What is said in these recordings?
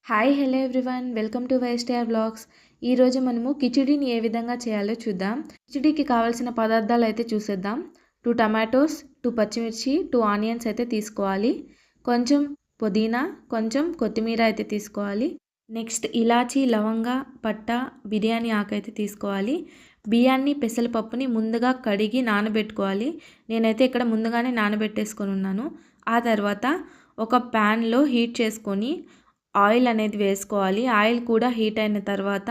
Hi hello everyone welcome to Y star blogs. ఈరోజు మనము కిచిడీని ఏ విధంగా చేయాలో చూద్దాం. కిచిడీకి కావాల్సిన పదార్థాలు అయితే చూసేద్దాం. 2 టమాటోస్, 2 పచ్చిమిర్చి, 2 ఆనియన్స్ అయితే తీసుకోవాలి. కొంచెం పుదీనా, కొంచెం కొత్తిమీర అయితే తీసుకోవాలి. నెక్స్ట్ ఇలాచీ, లవంగ, పట్ట, బిర్యానీ ఆకు అయితే తీసుకోవాలి. బియ్యాన్ని, పెసరపప్పుని ముందుగా కడిగి నానబెట్టుకోవాలి. నేనైతే ఇక్కడ ముందుగానే నానబెట్టేసుకొని ఉన్నాను. ఆ తర్వాత ఒక ప్యాన్లో హీట్ చేసుకొని ఆయిల్ అనేది వేసుకోవాలి. ఆయిల్ కూడా హీట్ అయిన తర్వాత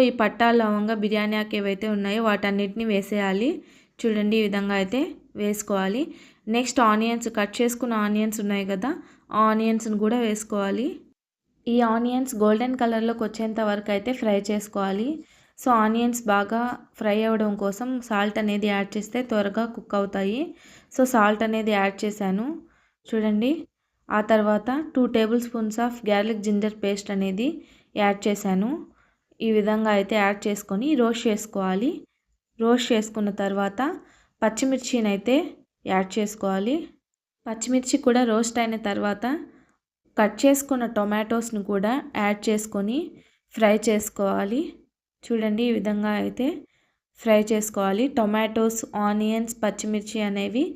ఈ పట్టా, లవంగ, బిర్యానీ ఆకు ఏవైతే ఉన్నాయో వాటన్నిటిని వేసేయాలి. చూడండి, ఈ విధంగా అయితే వేసుకోవాలి. నెక్స్ట్ ఆనియన్స్, కట్ చేసుకున్న ఆనియన్స్ ఉన్నాయి కదా, ఆ ఆనియన్స్ని కూడా వేసుకోవాలి. ఈ ఆనియన్స్ గోల్డెన్ కలర్లోకి వచ్చేంత వరకు అయితే ఫ్రై చేసుకోవాలి. ఆనియన్స్ బాగా ఫ్రై అవ్వడం కోసం సాల్ట్ అనేది యాడ్ చేస్తే త్వరగా కుక్ అవుతాయి. సాల్ట్ అనేది యాడ్ చేశాను. చూడండి, ఆ తర్వాత 2 tablespoons of garlic ginger paste అనేది యాడ్ చేశాను. ఈ విధంగా అయితే యాడ్ చేసుకొని రోస్ట్ చేసుకోవాలి. రోస్ట్ చేసుకున్న తర్వాత పచ్చిమిర్చిని అయితే యాడ్ చేసుకోవాలి. పచ్చిమిర్చి కూడా రోస్ట్ అయిన తర్వాత కట్ చేసుకున్న టొమాటోస్ని కూడా యాడ్ చేసుకొని ఫ్రై చేసుకోవాలి. చూడండి, ఈ విధంగా అయితే ఫ్రై చేసుకోవాలి. టొమాటోస్, ఆనియన్స్, పచ్చిమిర్చి అనేవి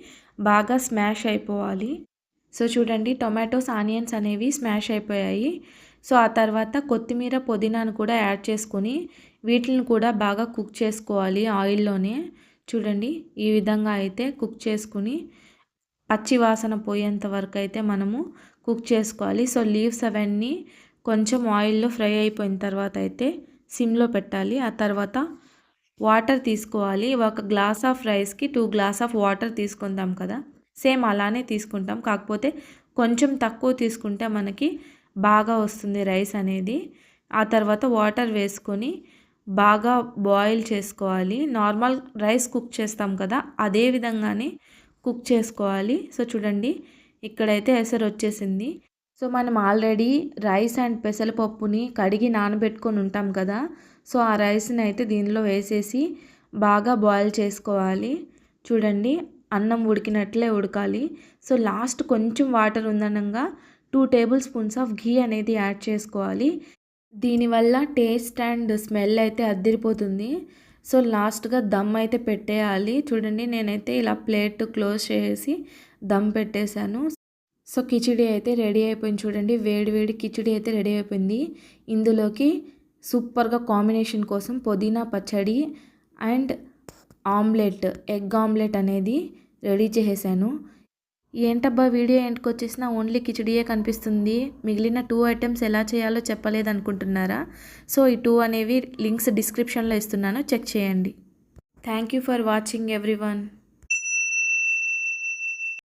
బాగా స్మాష్ అయిపోవాలి. చూడండి, టొమాటోస్, ఆనియన్స్ అనేవి స్మాష్ అయిపోయాయి. ఆ తర్వాత కొత్తిమీర, పుదీనాను కూడా యాడ్ చేసుకొని వీటిని కూడా బాగా కుక్ చేసుకోవాలి ఆయిల్లోనే. చూడండి, ఈ విధంగా అయితే కుక్ చేసుకుని పచ్చి వాసన పోయేంత వరకు అయితే మనము కుక్ చేసుకోవాలి. లీవ్స్ అవన్నీ కొంచెం ఆయిల్లో ఫ్రై అయిపోయిన తర్వాత అయితే సిమ్లో పెట్టాలి. ఆ తర్వాత వాటర్ తీసుకోవాలి. 1 గ్లాస్ ఆఫ్ రైస్కి 2 గ్లాస్ ఆఫ్ వాటర్ తీసుకుందాం కదా, సేమ్ అలానే తీసుకుంటాం. కాకపోతే కొంచెం తక్కువ తీసుకుంటే మనకి బాగా వస్తుంది రైస్ అనేది. ఆ తర్వాత వాటర్ వేసుకొని బాగా బాయిల్ చేసుకోవాలి. నార్మల్ రైస్ కుక్ చేస్తాం కదా, అదే విధంగానే కుక్ చేసుకోవాలి. చూడండి, ఇక్కడైతే ఎసరు వచ్చేసింది. మనం ఆల్రెడీ రైస్ అండ్ పెసరపప్పుని కడిగి నానబెట్టుకొని ఉంటాం కదా, ఆ రైస్ని అయితే దీనిలో వేసేసి బాగా బాయిల్ చేసుకోవాలి. చూడండి, అన్నం ఉడికినట్లే ఉడకాలి. లాస్ట్ కొంచెం వాటర్ ఉందనగా 2 టేబుల్ స్పూన్స్ ఆఫ్ ఘీ అనేది యాడ్ చేసుకోవాలి. దీనివల్ల టేస్ట్ అండ్ స్మెల్ అయితే అద్దిరిపోతుంది. లాస్ట్గా దమ్ అయితే పెట్టేయాలి. చూడండి, నేనైతే ఇలా ప్లేట్ క్లోజ్ చేసి దమ్ పెట్టేశాను. కిచిడి అయితే రెడీ అయిపోయింది. చూడండి, వేడి వేడి కిచిడి అయితే రెడీ అయిపోయింది. ఇందులోకి సూపర్గా కాంబినేషన్ కోసం పుదీనా పచ్చడి అండ్ ఆమ్లెట్, ఎగ్ ఆమ్లెట్ అనేది రెడీ చేసేసాను. ఏంటబ్బా వీడియో ఎండ్కి వచ్చేసిన ఓన్లీ కిచిడియే కనిపిస్తుంది, మిగిలిన 2 ఐటమ్స్ ఎలా చేయాలో చెప్పలేదు అనుకుంటున్నారా? ఈ 2 అనేవి లింక్స్ డిస్క్రిప్షన్లో ఇస్తున్నాను, చెక్ చేయండి. Thank you for watching everyone.